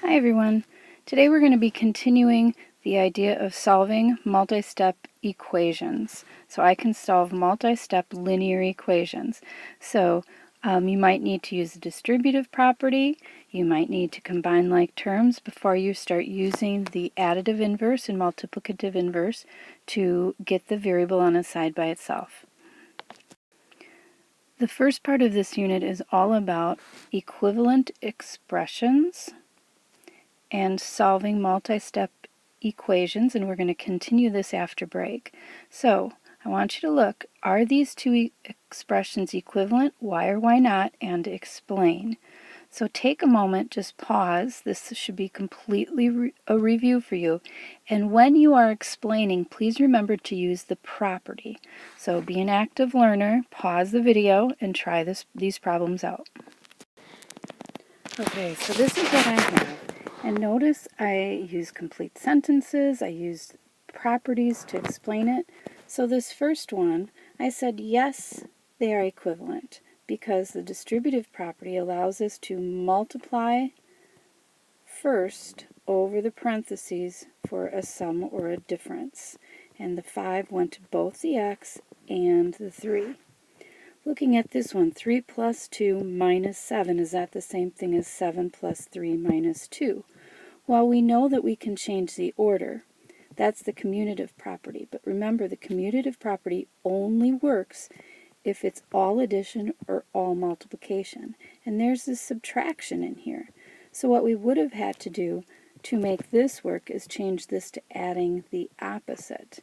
Hi everyone. Today we're going to be continuing the idea of solving multi-step equations. So I can solve multi-step linear equations. So you might need to use the distributive property, you might need to combine like terms before you start using the additive inverse and multiplicative inverse to get the variable on a side by itself. The first part of this unit is all about equivalent expressions and solving multi-step equations, and we're going to continue this after break. So I want you to look, are these two expressions equivalent? Why or why not? And explain. So take a moment, just pause. This should be completely a review for you. And when you are explaining, please remember to use the property. So be an active learner, pause the video, and try these problems out. Okay, so this is what I have. And notice I use complete sentences, I used properties to explain it. So this first one, I said yes, they are equivalent, because the distributive property allows us to multiply first over the parentheses for a sum or a difference. And the 5 went to both the x and the 3. Looking at this one, 3 plus 2 minus 7, is that the same thing as 7 plus 3 minus 2? Well, we know that we can change the order. That's the commutative property. But remember, the commutative property only works if it's all addition or all multiplication. And there's this subtraction in here. So what we would have had to do to make this work is change this to adding the opposite.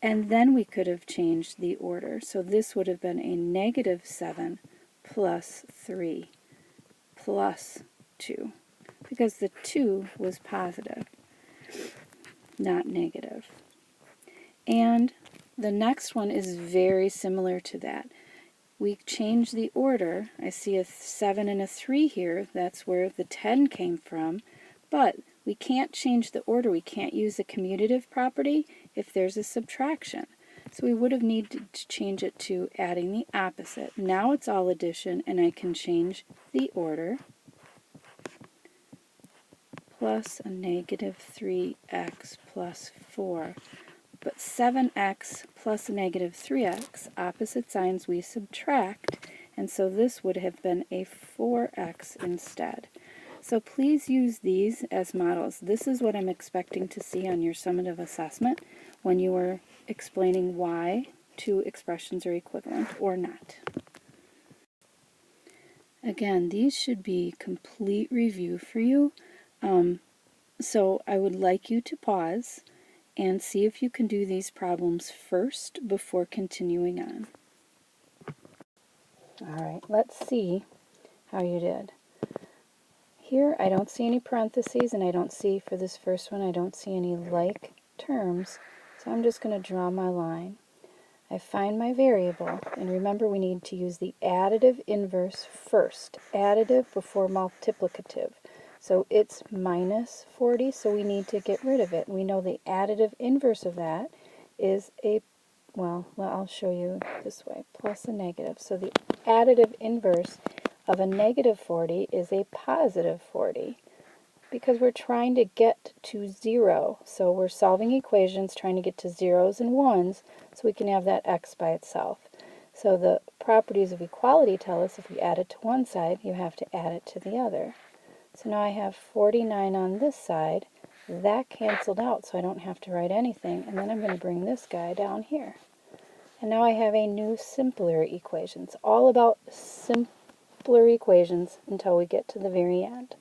And then we could have changed the order. So this would have been a negative 7 plus 3 plus 2. Because the 2 was positive, not negative. And the next one is very similar to that. We change the order. I see a 7 and a 3 here. That's where the 10 came from. But we can't change the order. We can't use the commutative property if there's a subtraction. So we would have needed to change it to adding the opposite. Now it's all addition, and I can change the order. Plus a negative 3x plus 4. But 7x plus a negative 3x, opposite signs we subtract, and so this would have been a 4x instead. So please use these as models. This is what I'm expecting to see on your summative assessment when you are explaining why two expressions are equivalent or not. Again, these should be complete review for you. So I would like you to pause and see if you can do these problems first before continuing on. Alright, let's see how you did. Here I don't see any parentheses, and I don't see, for this first one, I don't see any like terms, so I'm just going to draw my line. I find my variable, and remember we need to use the additive inverse first. Additive before multiplicative. So it's minus 40, so we need to get rid of it. We know the additive inverse of that is a, well, I'll show you this way, plus a negative. So the additive inverse of a negative 40 is a positive 40, because we're trying to get to 0. So we're solving equations trying to get to zeros and ones so we can have that x by itself. So the properties of equality tell us if we add it to one side, you have to add it to the other. So now I have 49 on this side. That canceled out, so I don't have to write anything. And then I'm going to bring this guy down here. And now I have a new simpler equation. It's all about simpler equations until we get to the very end.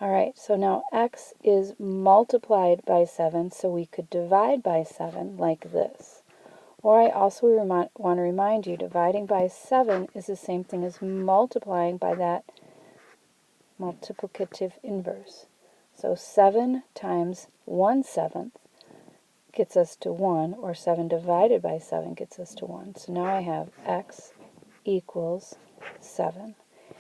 Alright, so now x is multiplied by 7, so we could divide by 7 like this. Or I also want to remind you, dividing by 7 is the same thing as multiplying by that multiplicative inverse. So 7 times 1/7 gets us to 1, or 7 divided by 7 gets us to 1. So now I have x equals 7.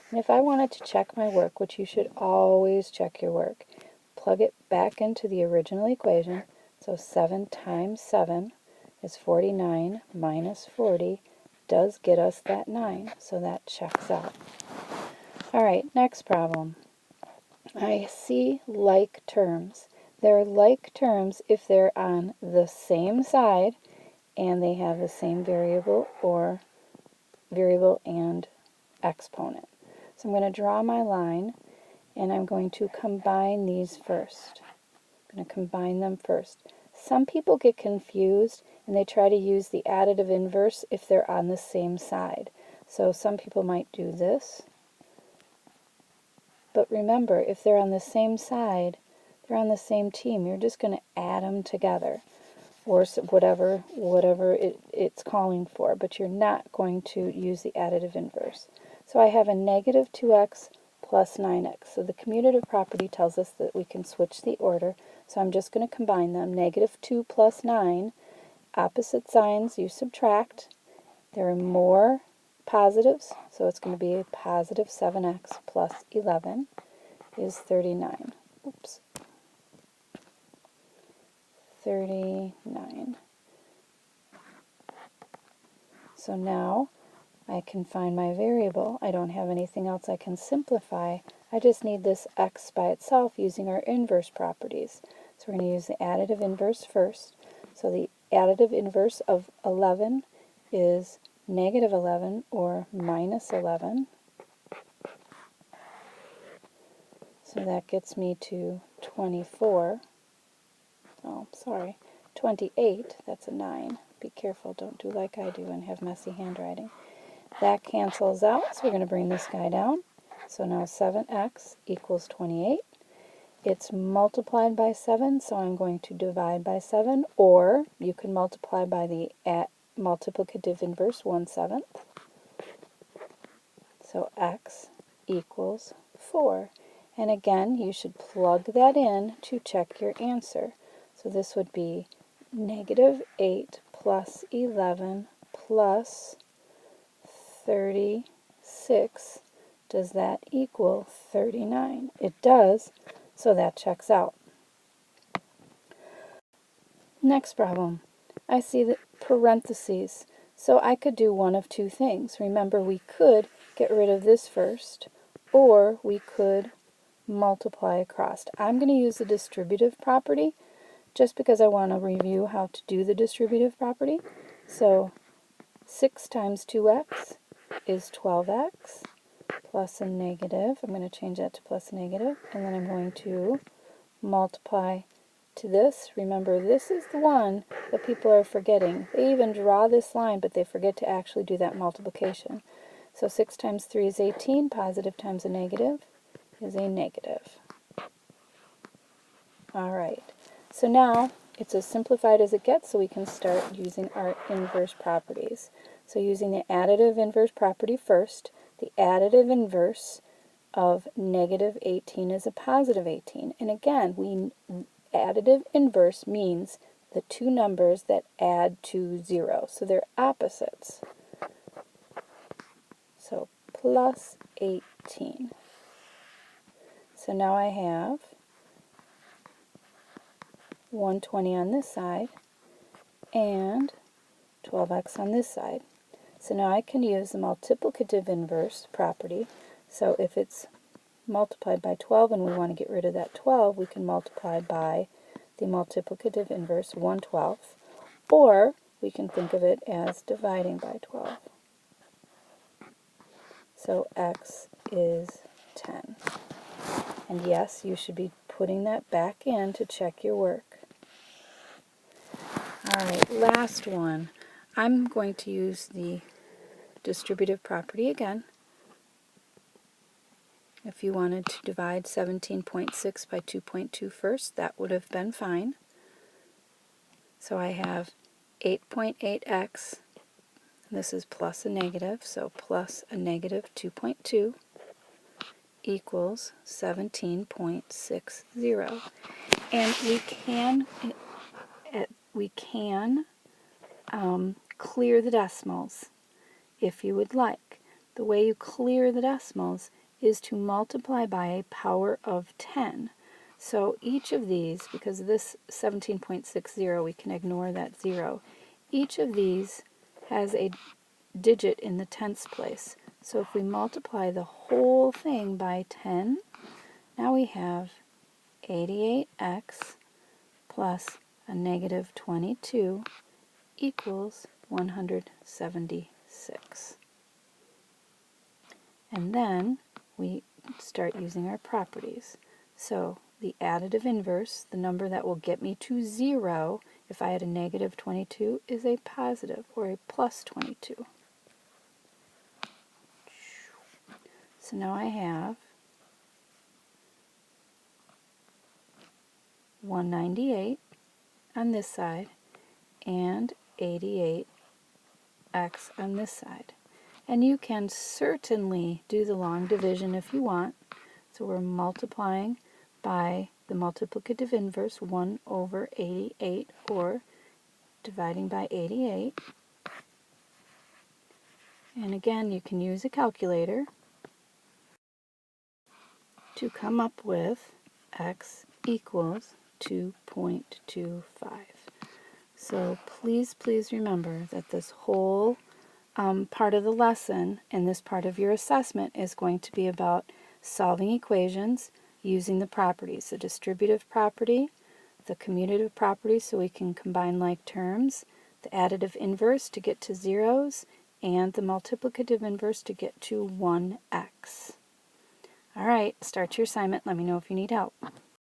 And if I wanted to check my work, which you should always check your work, plug it back into the original equation. So 7 times 7 is 49 minus 40 does get us that 9. So that checks out. Alright, next problem. I see like terms. They're like terms if they're on the same side and they have the same variable or variable and exponent. So I'm going to draw my line and I'm going to combine these first. I'm going to combine them first. Some people get confused and they try to use the additive inverse if they're on the same side. So some people might do this. But remember, if they're on the same side, they're on the same team. You're just going to add them together, or whatever it's calling for. But you're not going to use the additive inverse. So I have a negative 2x plus 9x. So the commutative property tells us that we can switch the order. So I'm just going to combine them. Negative 2 plus 9, opposite signs, you subtract. There are more positives, so it's going to be a positive 7x plus 11 is 39. Oops. 39. So now I can find my variable. I don't have anything else I can simplify. I just need this x by itself using our inverse properties. So we're going to use the additive inverse first. So the additive inverse of 11 is negative 11 or minus 11. So that gets me to 24. Oh, sorry. 28. That's a 9. Be careful. Don't do like I do and have messy handwriting. That cancels out, so we're going to bring this guy down. So now 7x equals 28. It's multiplied by 7, so I'm going to divide by 7, or you can multiply by the multiplicative inverse 1/7. So x equals 4. And again, you should plug that in to check your answer. So this would be negative 8 plus 11 plus 36. Does that equal 39? It does, so that checks out. Next problem. I see the parentheses. So I could do one of two things. Remember, we could get rid of this first, or we could multiply across. I'm going to use the distributive property just because I want to review how to do the distributive property. So 6 times 2x is 12x plus a negative. I'm going to change that to plus a negative, and then I'm going to multiply to this. Remember, this is the one that people are forgetting. They even draw this line, but they forget to actually do that multiplication. So 6 times 3 is 18. Positive times a negative is a negative. All right. So now it's as simplified as it gets, so we can start using our inverse properties. So using the additive inverse property first, the additive inverse of negative 18 is a positive 18. And again, additive inverse means the two numbers that add to 0. So they're opposites. So plus 18. So now I have 120 on this side and 12x on this side. So now I can use the multiplicative inverse property. So if it's multiplied by 12 and we want to get rid of that 12, we can multiply by the multiplicative inverse 1/12, or we can think of it as dividing by 12. So x is 10. And yes, you should be putting that back in to check your work. All right, last one. I'm going to use the distributive property again. If you wanted to divide 17.6 by 2.2 first, that would have been fine. So I have 8.8x, and this is plus a negative, so plus a negative 2.2 equals 17.60. And we can clear the decimals if you would like. The way you clear the decimals is to multiply by a power of 10. So each of these, because this 17.60, we can ignore that 0. Each of these has a digit in the tenths place. So if we multiply the whole thing by 10, Now we have 88x plus a negative 22 equals 176. And then we start using our properties. So the additive inverse, the number that will get me to 0 if I had a negative 22, is a positive or a plus 22. So now I have 198 on this side and 88x on this side. And you can certainly do the long division if you want. So we're multiplying by the multiplicative inverse, 1 over 88, or dividing by 88. And again, you can use a calculator to come up with x equals 2.25. So please remember that this whole part of the lesson and this part of your assessment is going to be about solving equations using the properties, the distributive property, the commutative property so we can combine like terms, the additive inverse to get to zeros, and the multiplicative inverse to get to 1x. All right, start your assignment. Let me know if you need help.